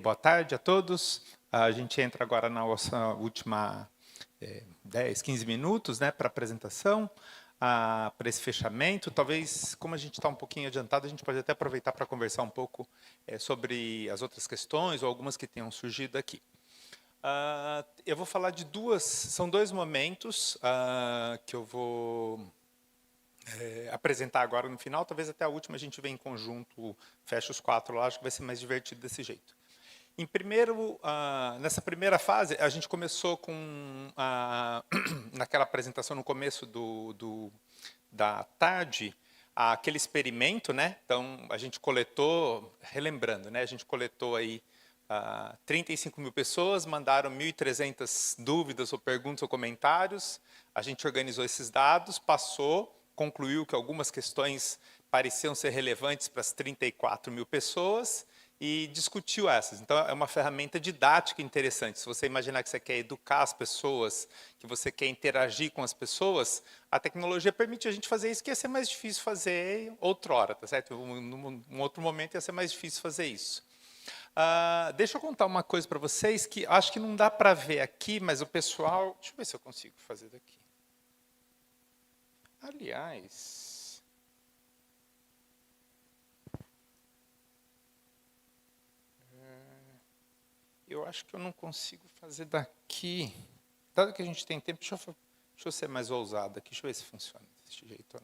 Boa tarde a todos. A gente entra agora na nossa última 10, 15 minutos, né, para a apresentação, para esse fechamento. Talvez, como a gente está um pouquinho adiantado, a gente pode até aproveitar para conversar um pouco sobre as outras questões ou algumas que tenham surgido aqui. Eu vou falar de são dois momentos que eu vou apresentar agora no final. Talvez até a última a gente venha em conjunto, fecha os 4 lá, acho que vai ser mais divertido desse jeito. Nessa primeira fase, a gente começou com, naquela apresentação no começo da tarde, aquele experimento, né? Então, a gente coletou, relembrando, né? A gente coletou aí 35 mil pessoas, mandaram 1.300 dúvidas ou perguntas ou comentários, a gente organizou esses dados, concluiu que algumas questões pareciam ser relevantes para as 34 mil pessoas, e discutiu essas. Então, é uma ferramenta didática interessante. Se você imaginar que você quer educar as pessoas, que você quer interagir com as pessoas, a tecnologia permite a gente fazer isso, que ia ser mais difícil fazer outrora, tá certo? Num outro momento ia ser mais difícil fazer isso. Deixa eu contar uma coisa para vocês, que acho que não dá para ver aqui, mas o pessoal... Deixa eu ver se eu consigo fazer daqui. Aliás... Eu acho que eu não consigo fazer daqui. Dado que a gente tem tempo, deixa eu ser mais ousado aqui. Deixa eu ver se funciona desse jeito ou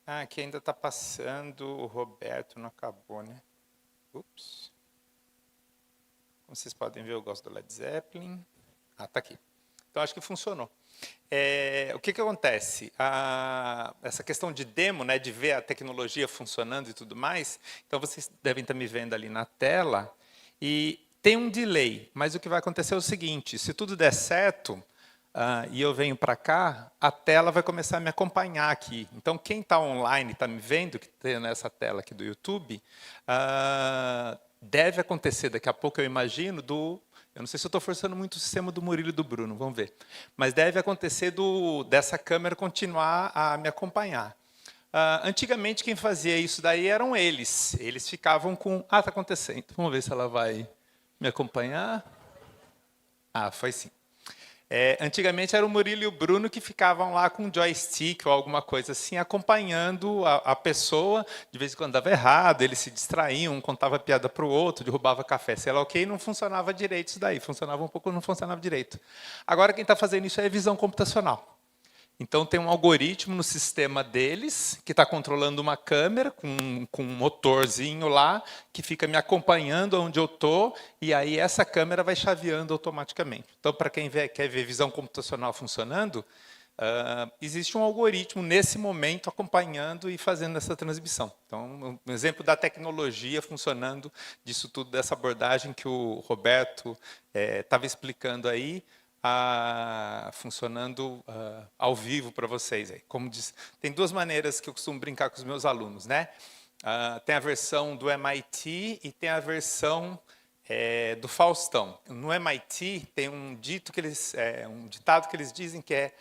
não. Aqui ainda está passando. O Roberto não acabou, né? Ups. Como vocês podem ver, eu gosto do Led Zeppelin. Está aqui. Então, acho que funcionou. O que acontece? Essa questão de demo, né, de ver a tecnologia funcionando e tudo mais, então vocês devem estar me vendo ali na tela, e tem um delay, mas o que vai acontecer é o seguinte, se tudo der certo, e eu venho para cá, a tela vai começar a me acompanhar aqui. Então, quem está online, está me vendo, que tem nessa tela aqui do YouTube, deve acontecer daqui a pouco, eu imagino, eu não sei se eu estou forçando muito o sistema do Murilo e do Bruno, vamos ver. Mas deve acontecer dessa câmera continuar a me acompanhar. Antigamente, quem fazia isso daí eram eles. Eles ficavam com... está acontecendo. Vamos ver se ela vai me acompanhar. Foi sim. Antigamente era o Murilo e o Bruno que ficavam lá com um joystick ou alguma coisa assim, acompanhando a pessoa. De vez em quando dava errado, eles se distraíam, um contava piada para o outro, derrubava café, sei lá o quê, e não funcionava direito isso daí. Funcionava um pouco, não funcionava direito. Agora quem está fazendo isso é visão computacional. Então, tem um algoritmo no sistema deles, que está controlando uma câmera com um motorzinho lá, que fica me acompanhando onde eu estou, e aí essa câmera vai chaveando automaticamente. Então, para quem quer ver visão computacional funcionando, existe um algoritmo nesse momento acompanhando e fazendo essa transmissão. Então, um exemplo da tecnologia funcionando disso tudo, dessa abordagem que o Roberto estava explicando aí, funcionando ao vivo para vocês. Aí. Como diz, tem duas maneiras que eu costumo brincar com os meus alunos. Né? Tem a versão do MIT e tem a versão do Faustão. No MIT tem um ditado que eles dizem que é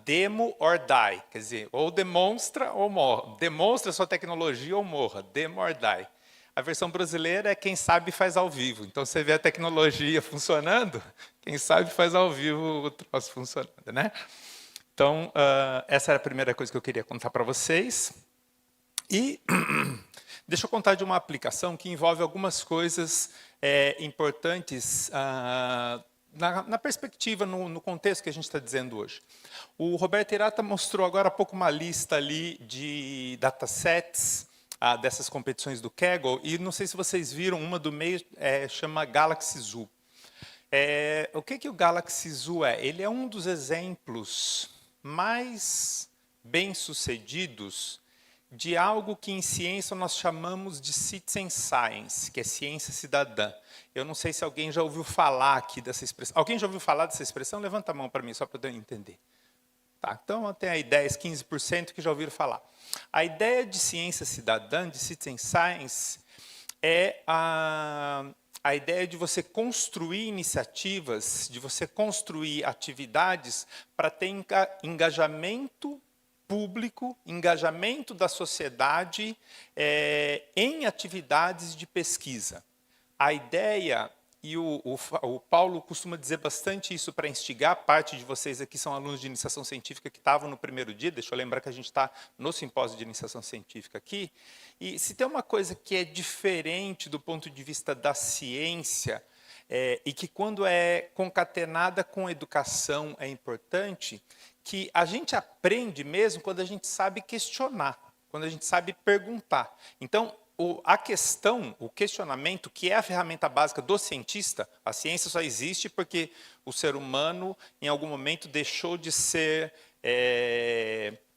demo or die, quer dizer, ou demonstra ou morra. Demonstra sua tecnologia ou morra, demo or die. A versão brasileira é quem sabe faz ao vivo. Então, você vê a tecnologia funcionando, quem sabe faz ao vivo o troço funcionando. Né? Então, essa era a primeira coisa que eu queria contar para vocês. E deixa eu contar de uma aplicação que envolve algumas coisas importantes na perspectiva, no contexto que a gente está dizendo hoje. O Roberto Hirata mostrou agora há pouco uma lista ali de datasets dessas competições do Kaggle, e não sei se vocês viram, uma do meio chama Galaxy Zoo. O que o Galaxy Zoo é? Ele é um dos exemplos mais bem-sucedidos de algo que em ciência nós chamamos de citizen science, que é ciência cidadã. Eu não sei se alguém já ouviu falar aqui dessa expressão. Alguém já ouviu falar dessa expressão? Levanta a mão para mim, só para eu entender. Tá, então, tem aí 10, 15% que já ouviram falar. A ideia de ciência cidadã, de citizen science, é a ideia de você construir iniciativas, de você construir atividades para ter engajamento público, engajamento da sociedade em atividades de pesquisa. A ideia, e o Paulo costuma dizer bastante isso para instigar, parte de vocês aqui são alunos de iniciação científica que estavam no primeiro dia, deixa eu lembrar que a gente está no simpósio de iniciação científica aqui, e se tem uma coisa que é diferente do ponto de vista da ciência, e que quando é concatenada com educação é importante, que a gente aprende mesmo quando a gente sabe questionar, quando a gente sabe perguntar. Então, a questão, o questionamento, que é a ferramenta básica do cientista, a ciência só existe porque o ser humano, em algum momento, deixou de ser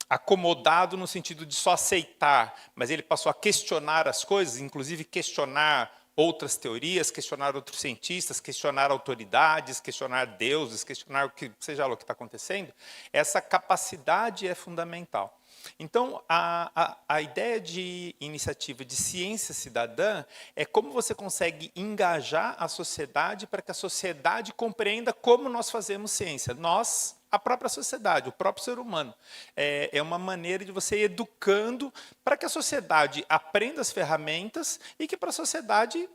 acomodado no sentido de só aceitar, mas ele passou a questionar as coisas, inclusive questionar outras teorias, questionar outros cientistas, questionar autoridades, questionar deuses, questionar o que seja lá o que está acontecendo. Essa capacidade é fundamental. Então, a ideia de iniciativa de ciência cidadã é como você consegue engajar a sociedade para que a sociedade compreenda como nós fazemos ciência. Nós, a própria sociedade, o próprio ser humano. É uma maneira de você ir educando para que a sociedade aprenda as ferramentas e que para a sociedade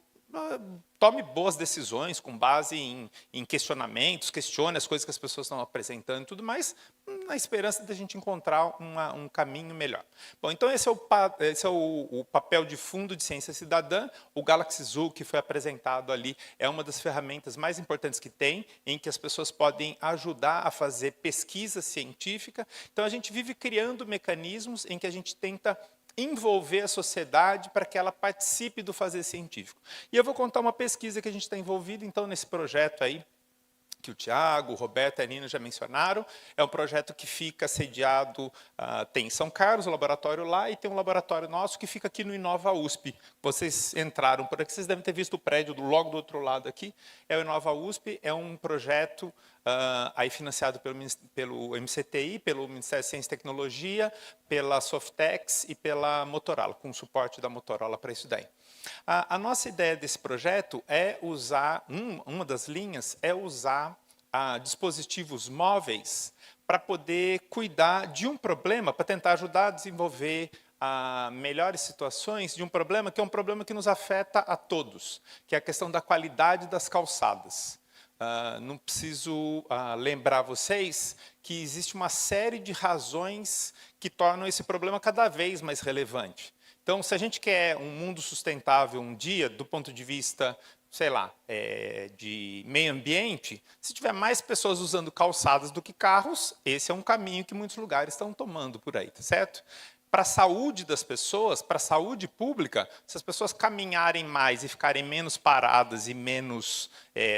tome boas decisões com base em questionamentos, questione as coisas que as pessoas estão apresentando e tudo mais, na esperança de a gente encontrar um caminho melhor. Bom, então esse é o papel de fundo de ciência cidadã. O Galaxy Zoo, que foi apresentado ali, é uma das ferramentas mais importantes que tem, em que as pessoas podem ajudar a fazer pesquisa científica. Então a gente vive criando mecanismos em que a gente tenta envolver a sociedade para que ela participe do fazer científico. E eu vou contar uma pesquisa que a gente está envolvido, então, nesse projeto aí, que o Tiago, o Roberto e a Nina já mencionaram. É um projeto que fica sediado, tem em São Carlos, o laboratório lá, e tem um laboratório nosso que fica aqui no Inova USP. Vocês entraram por aqui, vocês devem ter visto o prédio logo do outro lado aqui. É o Inova USP, é um projeto aí financiado pelo MCTI, pelo Ministério de Ciência e Tecnologia, pela Softex e pela Motorola, com o suporte da Motorola para isso daí. A nossa ideia desse projeto é usar, uma das linhas é usar dispositivos móveis para poder cuidar de um problema, para tentar ajudar a desenvolver melhores situações de um problema que é um problema que nos afeta a todos, que é a questão da qualidade das calçadas. Não preciso lembrar vocês que existe uma série de razões que tornam esse problema cada vez mais relevante. Então, se a gente quer um mundo sustentável um dia, do ponto de vista, sei lá, de meio ambiente, se tiver mais pessoas usando calçadas do que carros, esse é um caminho que muitos lugares estão tomando por aí, tá certo? Para a saúde das pessoas, para a saúde pública, se as pessoas caminharem mais e ficarem menos paradas e menos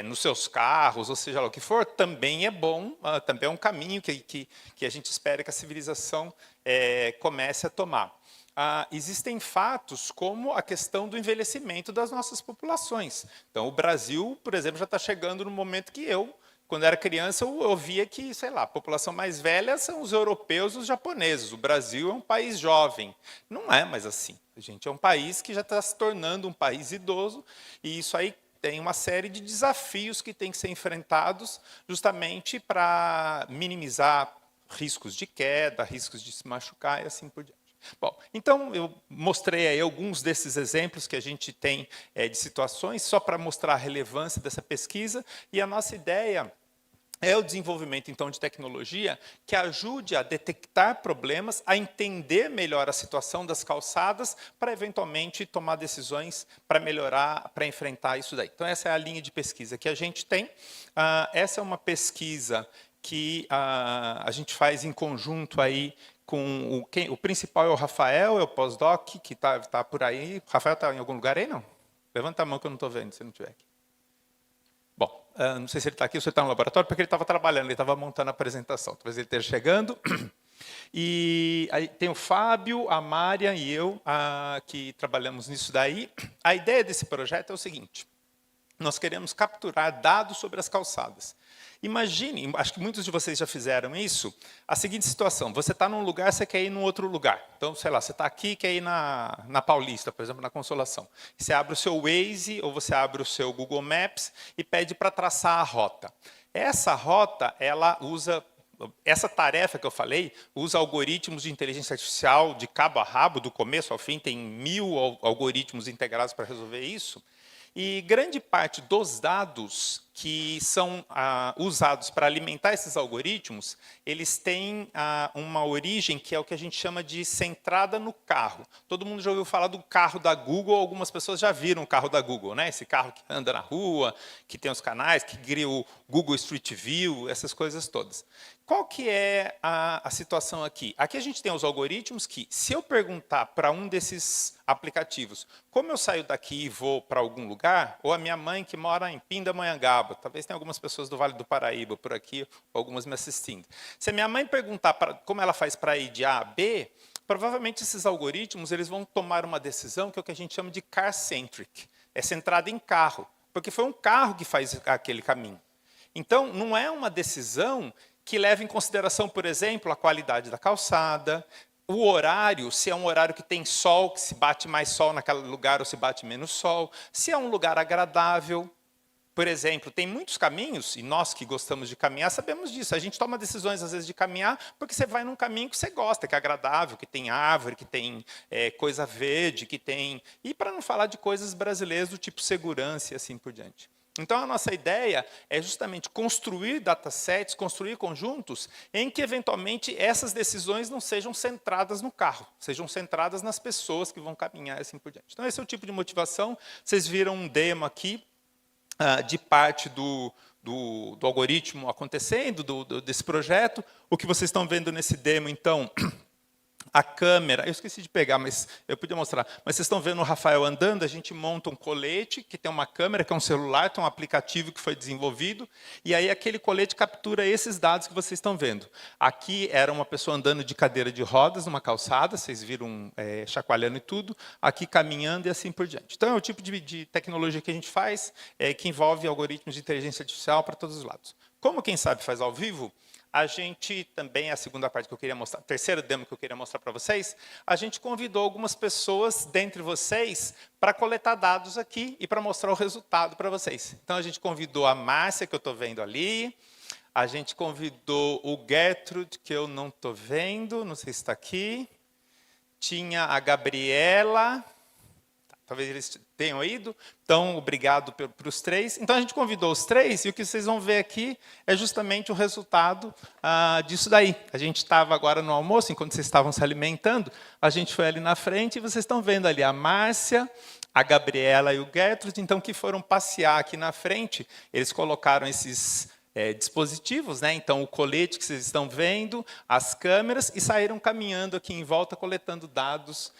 nos seus carros, ou seja lá o que for, também é bom, também é um caminho que a gente espera que a civilização comece a tomar. Existem fatos como a questão do envelhecimento das nossas populações. Então, o Brasil, por exemplo, já está chegando no momento que quando era criança, eu via que, sei lá, a população mais velha são os europeus e os japoneses. O Brasil é um país jovem. Não é mais assim. A gente é um país que já está se tornando um país idoso, e isso aí tem uma série de desafios que têm que ser enfrentados justamente para minimizar riscos de queda, riscos de se machucar e assim por diante. Bom, então eu mostrei aí alguns desses exemplos que a gente tem de situações, só para mostrar a relevância dessa pesquisa, e a nossa ideia é o desenvolvimento, então, de tecnologia que ajude a detectar problemas, a entender melhor a situação das calçadas, para, eventualmente, tomar decisões para melhorar, para enfrentar isso daí. Então, essa é a linha de pesquisa que a gente tem. Essa é uma pesquisa que a gente faz em conjunto aí com o principal é o Rafael, é o pós-doc, que está por aí. O Rafael está em algum lugar aí, não? Levanta a mão que eu não estou vendo, se não estiver aqui. Bom, não sei se ele está aqui ou se ele está no laboratório, porque ele estava trabalhando, ele estava montando a apresentação. Talvez ele esteja chegando. E aí tem o Fábio, a Mária e eu, que trabalhamos nisso daí. A ideia desse projeto é o seguinte: nós queremos capturar dados sobre as calçadas. Imagine, acho que muitos de vocês já fizeram isso, a seguinte situação: você está num lugar, você quer ir num outro lugar. Então, sei lá, você está aqui, quer ir na Paulista, por exemplo, na Consolação. Você abre o seu Waze ou você abre o seu Google Maps e pede para traçar a rota. Essa rota, ela usa essa tarefa que eu falei usa algoritmos de inteligência artificial de cabo a rabo, do começo ao fim, tem 1000 algoritmos integrados para resolver isso. E grande parte dos dados que são usados para alimentar esses algoritmos, eles têm uma origem que é o que a gente chama de centrada no carro. Todo mundo já ouviu falar do carro da Google, algumas pessoas já viram o carro da Google, né? Esse carro que anda na rua, que tem os canais, que cria o Google Street View, essas coisas todas. Qual que é a situação aqui? Aqui a gente tem os algoritmos que, se eu perguntar para um desses aplicativos como eu saio daqui e vou para algum lugar, ou a minha mãe que mora em Pindamonhangaba, talvez tenha algumas pessoas do Vale do Paraíba por aqui, ou algumas me assistindo. Se a minha mãe perguntar como ela faz para ir de A a B, provavelmente esses algoritmos eles vão tomar uma decisão que é o que a gente chama de car-centric, é centrada em carro, porque foi um carro que faz aquele caminho. Então, não é uma decisão que leva em consideração, por exemplo, a qualidade da calçada, o horário, se é um horário que tem sol, que se bate mais sol naquele lugar ou se bate menos sol, se é um lugar agradável. Por exemplo, tem muitos caminhos, e nós que gostamos de caminhar sabemos disso. A gente toma decisões, às vezes, de caminhar porque você vai num caminho que você gosta, que é agradável, que tem árvore, que tem coisa verde, que tem... E para não falar de coisas brasileiras do tipo segurança e assim por diante. Então, a nossa ideia é justamente construir datasets, construir conjuntos em que, eventualmente, essas decisões não sejam centradas no carro, sejam centradas nas pessoas que vão caminhar e assim por diante. Então, esse é o tipo de motivação. Vocês viram um demo aqui de parte do algoritmo acontecendo, desse projeto. O que vocês estão vendo nesse demo, então... A câmera, eu esqueci de pegar, mas eu podia mostrar. Mas vocês estão vendo o Rafael andando, a gente monta um colete que tem uma câmera, que é um celular, tem um aplicativo que foi desenvolvido, e aí aquele colete captura esses dados que vocês estão vendo. Aqui era uma pessoa andando de cadeira de rodas numa calçada, vocês viram chacoalhando e tudo, aqui caminhando e assim por diante. Então, é o tipo de tecnologia que a gente faz, que envolve algoritmos de inteligência artificial para todos os lados. Como quem sabe faz ao vivo, a gente também, a segunda parte que eu queria mostrar, a terceira demo que eu queria mostrar para vocês, a gente convidou algumas pessoas dentre vocês para coletar dados aqui e para mostrar o resultado para vocês. Então, a gente convidou a Márcia, que eu estou vendo ali, a gente convidou o Gertrude, que eu não estou vendo, não sei se está aqui, tinha a Gabriela... Talvez eles tenham ido. Então, obrigado para os três. Então, a gente convidou os três, e o que vocês vão ver aqui é justamente o resultado disso daí. A gente estava agora no almoço, enquanto vocês estavam se alimentando, a gente foi ali na frente, e vocês estão vendo ali a Márcia, a Gabriela e o Gertrude, então, que foram passear aqui na frente. Eles colocaram esses... dispositivos, né? Então, o colete que vocês estão vendo, as câmeras, e saíram caminhando aqui em volta, coletando dados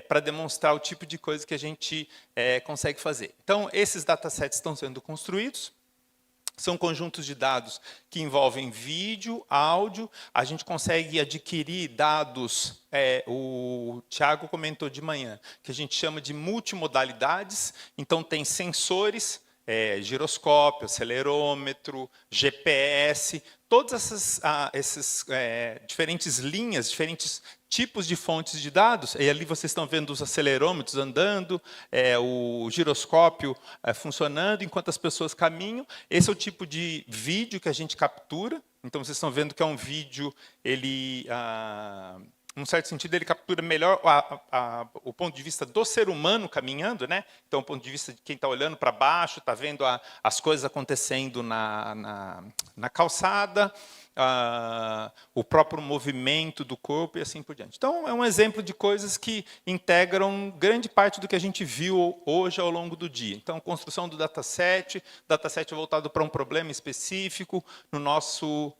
para demonstrar o tipo de coisa que a gente consegue fazer. Então, esses datasets estão sendo construídos, são conjuntos de dados que envolvem vídeo, áudio, a gente consegue adquirir dados, o Thiago comentou de manhã, que a gente chama de multimodalidades, então tem sensores, giroscópio, acelerômetro, GPS, todas essas diferentes linhas, diferentes tipos de fontes de dados, e ali vocês estão vendo os acelerômetros andando, o giroscópio funcionando enquanto as pessoas caminham. Esse é o tipo de vídeo que a gente captura, então vocês estão vendo que é um vídeo, ele... num certo sentido, ele captura melhor o ponto de vista do ser humano caminhando, né? Então, o ponto de vista de quem está olhando para baixo, está vendo as coisas acontecendo na calçada, o próprio movimento do corpo e assim por diante. Então, é um exemplo de coisas que integram grande parte do que a gente viu hoje ao longo do dia. Então, construção do dataset voltado para um problema específico, no nosso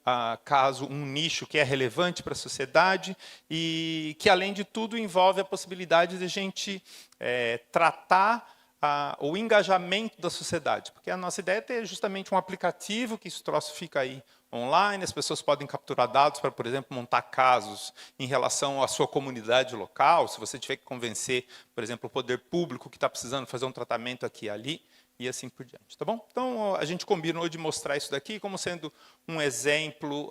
caso, um nicho que é relevante para a sociedade e que, além de tudo, envolve a possibilidade de a gente tratar o engajamento da sociedade. Porque a nossa ideia é ter justamente um aplicativo que esse troço fica aí online, as pessoas podem capturar dados para, por exemplo, montar casos em relação à sua comunidade local, se você tiver que convencer, por exemplo, o poder público que está precisando fazer um tratamento aqui e ali, e assim por diante. Tá bom? Então, a gente combinou de mostrar isso daqui como sendo um exemplo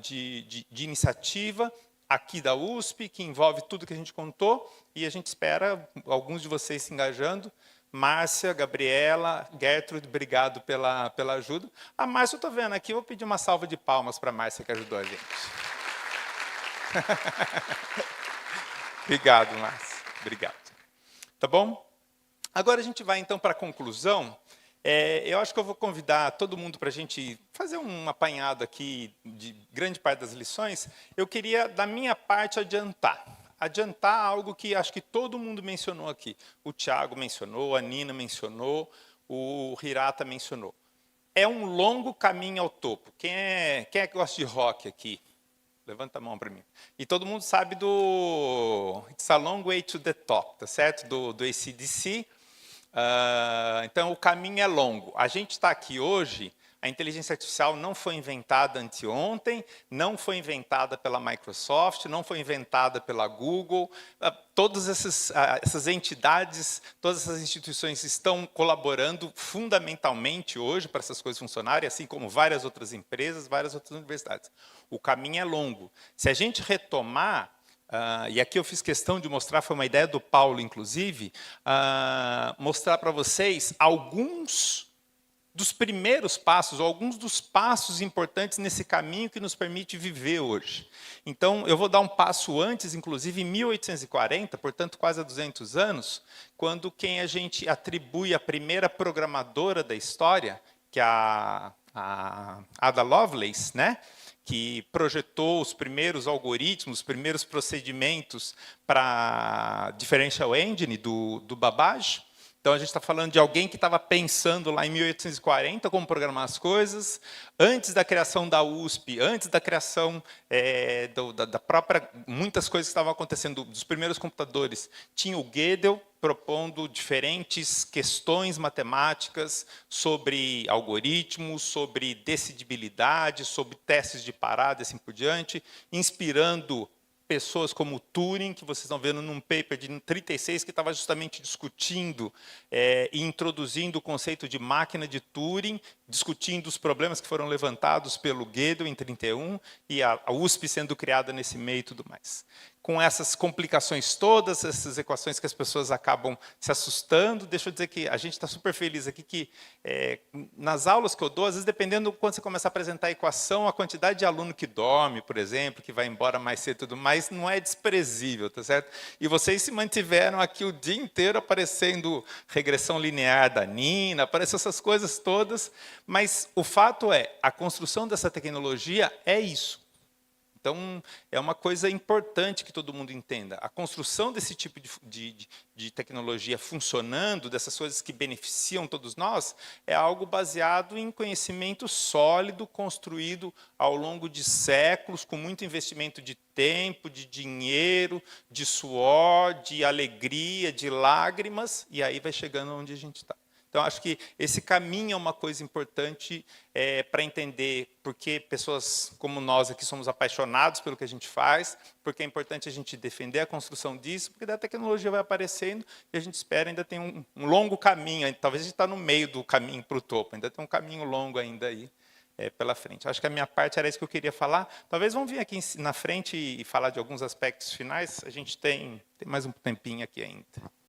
de iniciativa aqui da USP, que envolve tudo que a gente contou, e a gente espera alguns de vocês se engajando Márcia, Gabriela, Gertrude, obrigado pela ajuda. A Márcia, eu estou vendo aqui, eu vou pedir uma salva de palmas para a Márcia, que ajudou a gente. Obrigado, Márcia. Obrigado. Tá bom? Agora a gente vai, então, para a conclusão. Eu acho que eu vou convidar todo mundo para a gente fazer um apanhado aqui de grande parte das lições. Eu queria, da minha parte, adiantar algo que acho que todo mundo mencionou aqui. O Tiago mencionou, a Nina mencionou, o Hirata mencionou. É um longo caminho ao topo. Quem é que gosta de rock aqui? Levanta a mão para mim. E todo mundo sabe do It's a Long Way to the Top, tá certo? Do AC/DC. Então, o caminho é longo. A gente está aqui hoje, a inteligência artificial não foi inventada anteontem, não foi inventada pela Microsoft, não foi inventada pela Google. Todas essas entidades, todas essas instituições estão colaborando fundamentalmente hoje para essas coisas funcionarem, assim como várias outras empresas, várias outras universidades. O caminho é longo. Se a gente retomar, e aqui eu fiz questão de mostrar, foi uma ideia do Paulo, inclusive, mostrar para vocês alguns dos primeiros passos, ou alguns dos passos importantes nesse caminho que nos permite viver hoje. Então, eu vou dar um passo antes, inclusive em 1840, portanto, quase há 200 anos, quando quem a gente atribui a primeira programadora da história, que é a Ada Lovelace, né? Que projetou os primeiros algoritmos, os primeiros procedimentos para a Differential Engine do Babbage. Então, a gente está falando de alguém que estava pensando lá em 1840 como programar as coisas, antes da criação da USP, antes da criação da própria... Muitas coisas que estavam acontecendo, dos primeiros computadores. Tinha o Gödel propondo diferentes questões matemáticas sobre algoritmos, sobre decidibilidade, sobre testes de parada e assim por diante, inspirando pessoas como Turing, que vocês estão vendo num paper de 36, que estava justamente discutindo e introduzindo o conceito de máquina de Turing, discutindo os problemas que foram levantados pelo Gödel em 31, e a USP sendo criada nesse meio e tudo mais. Com essas complicações todas, essas equações que as pessoas acabam se assustando, deixa eu dizer que a gente está super feliz aqui que, nas aulas que eu dou, às vezes, dependendo de quando você começa a apresentar a equação, a quantidade de aluno que dorme, por exemplo, que vai embora mais cedo e tudo mais, não é desprezível, tá certo? E vocês se mantiveram aqui o dia inteiro aparecendo regressão linear da Nina, aparecem essas coisas todas, mas o fato é, a construção dessa tecnologia é isso. Então, é uma coisa importante que todo mundo entenda. A construção desse tipo de tecnologia funcionando, dessas coisas que beneficiam todos nós, é algo baseado em conhecimento sólido, construído ao longo de séculos, com muito investimento de tempo, de dinheiro, de suor, de alegria, de lágrimas, e aí vai chegando onde a gente está. Então, acho que esse caminho é uma coisa importante para entender por que pessoas como nós aqui somos apaixonados pelo que a gente faz, porque é importante a gente defender a construção disso, porque daí a tecnologia vai aparecendo e a gente espera, ainda tem um longo caminho, talvez a gente está no meio do caminho para o topo, ainda tem um caminho longo ainda aí pela frente. Acho que a minha parte era isso que eu queria falar. Talvez vamos vir aqui na frente e falar de alguns aspectos finais, a gente tem mais um tempinho aqui ainda.